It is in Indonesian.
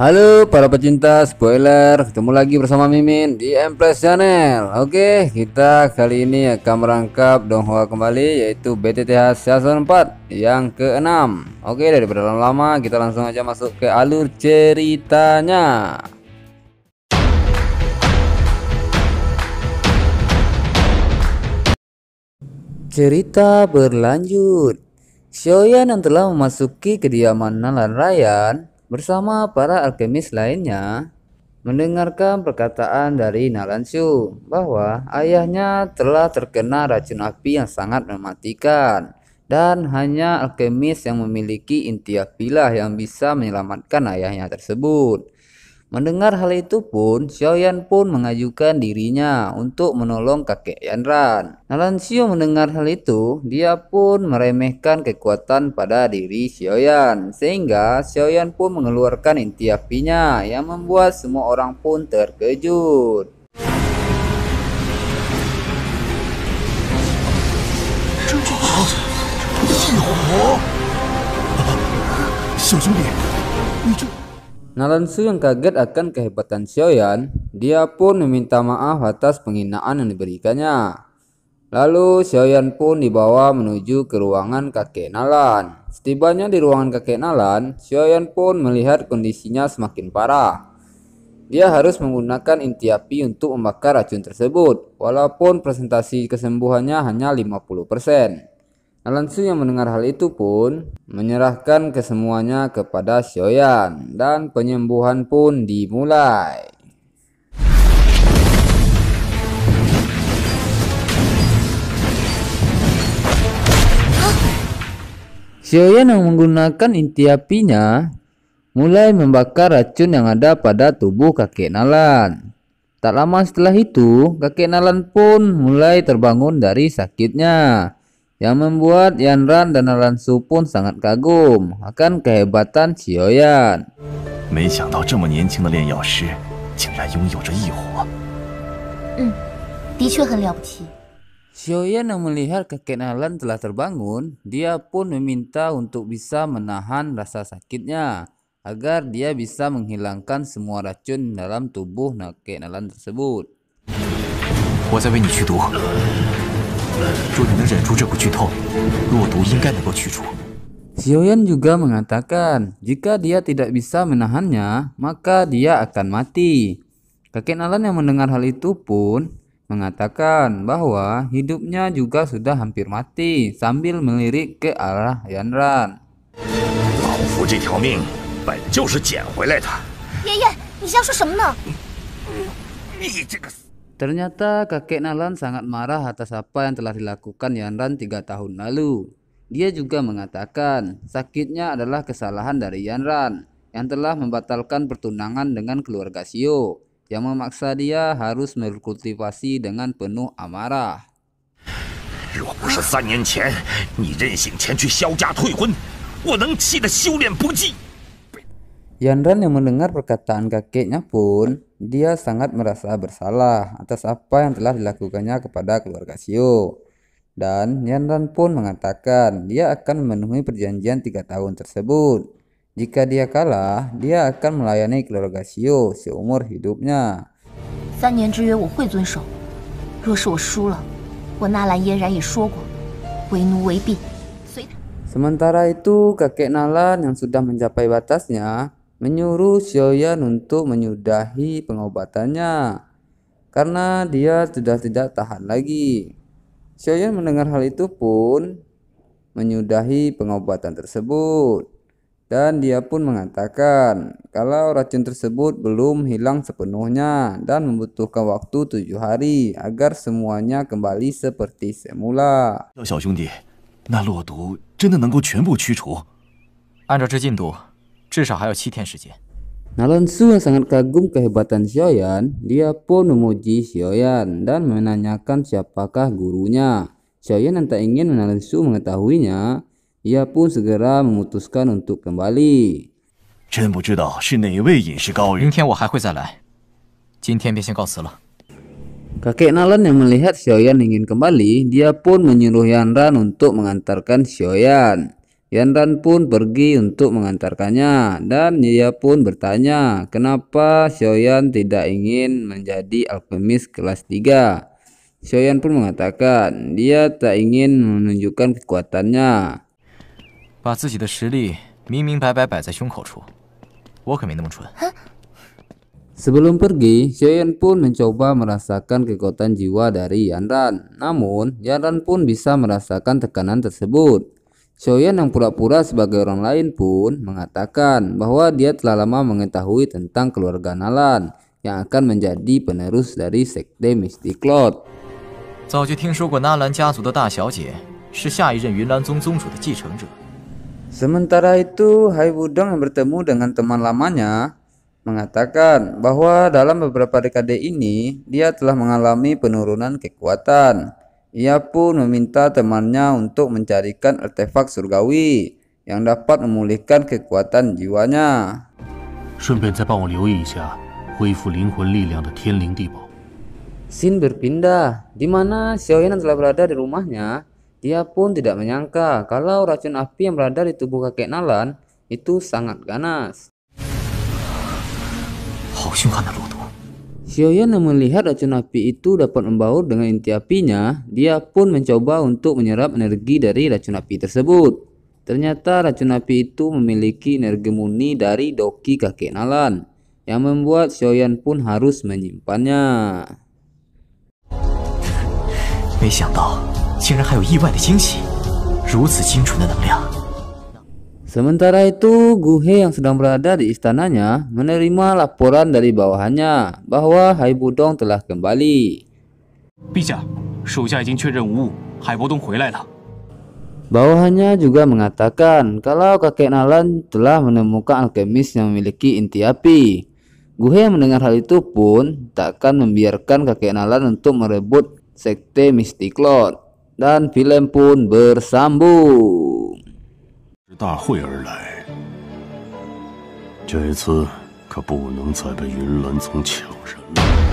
Halo para pecinta spoiler, ketemu lagi bersama Mimin di Empress Channel. Oke, kita kali ini akan merangkap Donghua kembali, yaitu BTTH Season 4 yang ke-6. Oke, daripada lama-lama kita langsung aja masuk ke alur ceritanya. Cerita berlanjut. Xiaoyan yang telah memasuki kediaman Nalan Ryan bersama para alkemis lainnya mendengarkan perkataan dari Nalan Shu bahwa ayahnya telah terkena racun api yang sangat mematikan dan hanya alkemis yang memiliki inti apilah yang bisa menyelamatkan ayahnya tersebut. Mendengar hal itu pun, Xiaoyan pun mengajukan dirinya untuk menolong kakek Yanran. Nalan Xiu mendengar hal itu, dia pun meremehkan kekuatan pada diri Xiaoyan, sehingga Xiaoyan pun mengeluarkan inti apinya yang membuat semua orang pun terkejut. 小兄弟，你这…… Nalan Shu yang kaget akan kehebatan Xiaoyan, dia pun meminta maaf atas penghinaan yang diberikannya. Lalu Xiaoyan pun dibawa menuju ke ruangan kakek Nalan. Setibanya di ruangan kakek Nalan, Xiaoyan pun melihat kondisinya semakin parah. Dia harus menggunakan inti api untuk membakar racun tersebut, walaupun presentasi kesembuhannya hanya 50%. Nalan Shu yang mendengar hal itu pun menyerahkan kesemuanya kepada Xiaoyan dan penyembuhan pun dimulai. Xiaoyan yang menggunakan inti apinya mulai membakar racun yang ada pada tubuh kakek Nalan. Tak lama setelah itu, kakek Nalan pun mulai terbangun dari sakitnya, yang membuat Yanran dan Nalan Shu pun sangat kagum akan kehebatan Xiaoyan. 没想到这么年轻的炼药师，竟然拥有着异火。的确很了不起。 Xiaoyan yang melihat kakek Nalan telah terbangun, dia pun meminta untuk bisa menahan rasa sakitnya agar dia bisa menghilangkan semua racun dalam tubuh kakek Nalan tersebut. 我在为你驱毒。 若你能忍住这股剧痛，弱毒应该能够去除。 Xiaoyan juga mengatakan jika dia tidak bisa menahannya, maka dia akan mati. Kakek Nalan yang mendengar hal itu pun mengatakan bahwa hidupnya juga sudah hampir mati sambil melirik ke arah Yanran. 老夫这条命本就是捡回来的。爷爷，你瞎说什么呢？你这个…… Ternyata kakek Nalan sangat marah atas apa yang telah dilakukan Yanran 3 tahun lalu. Dia juga mengatakan sakitnya adalah kesalahan dari Yanran yang telah membatalkan pertunangan dengan keluarga Xiu, yang memaksa dia harus berkultivasi dengan penuh amarah. 若不是3年前你任性前去萧家退婚，我能气得修炼不济。 Yanran yang mendengar perkataan kakeknya pun, dia sangat merasa bersalah atas apa yang telah dilakukannya kepada keluarga Xiu. Dan Yanran pun mengatakan dia akan memenuhi perjanjian 3 tahun tersebut. Jika dia kalah, dia akan melayani keluarga Xiu seumur hidupnya. 3年之约我会遵守。若是我输了，我纳兰嫣然也说过，为奴为婢，随他。 Sementara itu, kakek Nalan yang sudah mencapai batasnya menyuruh Xiaoyan untuk menyudahi pengobatannya karena dia sudah tidak tahan lagi. Xiaoyan mendengar hal itu pun menyudahi pengobatan tersebut, dan dia pun mengatakan kalau racun tersebut belum hilang sepenuhnya dan membutuhkan waktu 7 hari agar semuanya kembali seperti semula. 小兄弟，那落毒真的能够全部驱除？按照这进度， 至少还有7天时间。 Nalan Shu yang sangat kagum kehebatan Xiaoyan, dia pun memuji Xiaoyan dan menanyakan siapakah gurunya. Xiaoyan yang tak ingin Nalan Shu mengetahuinya, ia pun segera memutuskan untuk kembali. 真不知道是哪位隐士高人。明天我还会再来，今天便先告辞了。 Kakek Nalan yang melihat Xiaoyan ingin kembali, dia pun menyuruh Yanran untuk mengantarkan Xiaoyan. Yanran pun pergi untuk mengantarkannya, dan ia pun bertanya kenapa Xiaoyan tidak ingin menjadi alkemis kelas 3. Xiaoyan pun mengatakan dia tak ingin menunjukkan kekuatannya. 把自己的实力明明白白摆在胸口处，我可没那么蠢。 Sebelum pergi, Xiaoyan pun mencoba merasakan kekuatan jiwa dari Yanran. Namun, Yanran pun bisa merasakan tekanan tersebut. Xiaoyan yang pura-pura sebagai orang lain pun mengatakan bahwa dia telah lama mengetahui tentang keluarga Nalan yang akan menjadi penerus dari Sekte Mystic Lord. 早就听说过纳兰家族的大小姐是下一任云岚宗宗主的继承者。 Sementara itu, Hai Wudong yang bertemu dengan teman lamanya mengatakan bahwa dalam beberapa dekade ini dia telah mengalami penurunan kekuatan. Ia pun meminta temannya untuk mencarikan artefak surgawi yang dapat memulihkan kekuatan jiwanya. 顺便再帮我留意一下恢复灵魂力量的天灵地堡。 Scene berpindah, di mana Xiaoyan telah berada di rumahnya. Dia pun tidak menyangka kalau racun api yang berada di tubuh kakek Nalan itu sangat ganas. 好凶悍的路毒！ Xiaoyan yang melihat racun api itu dapat membaur dengan inti apinya, dia pun mencoba untuk menyerap energi dari racun api tersebut. Ternyata racun api itu memiliki energi murni dari Doki kakek Nalan, yang membuat Xiaoyan pun harus menyimpannya. 没想到竟然还有意外的惊喜，如此精纯的能量。 Sementara itu, Gu He yang sedang berada di istananya menerima laporan dari bawahannya bahwa Hai Budong telah kembali. 陛下，属下已经确认无误，海伯东回来了。 Bawahannya juga mengatakan kalau kakek Nalan telah menemukan alkemis yang memiliki inti api. Gu He mendengar hal itu pun tak akan membiarkan kakek Nalan untuk merebut Sekte Mystic Lord. Dan film pun bersambung. 大会而来，这次可不能再被云岚宗抢人了。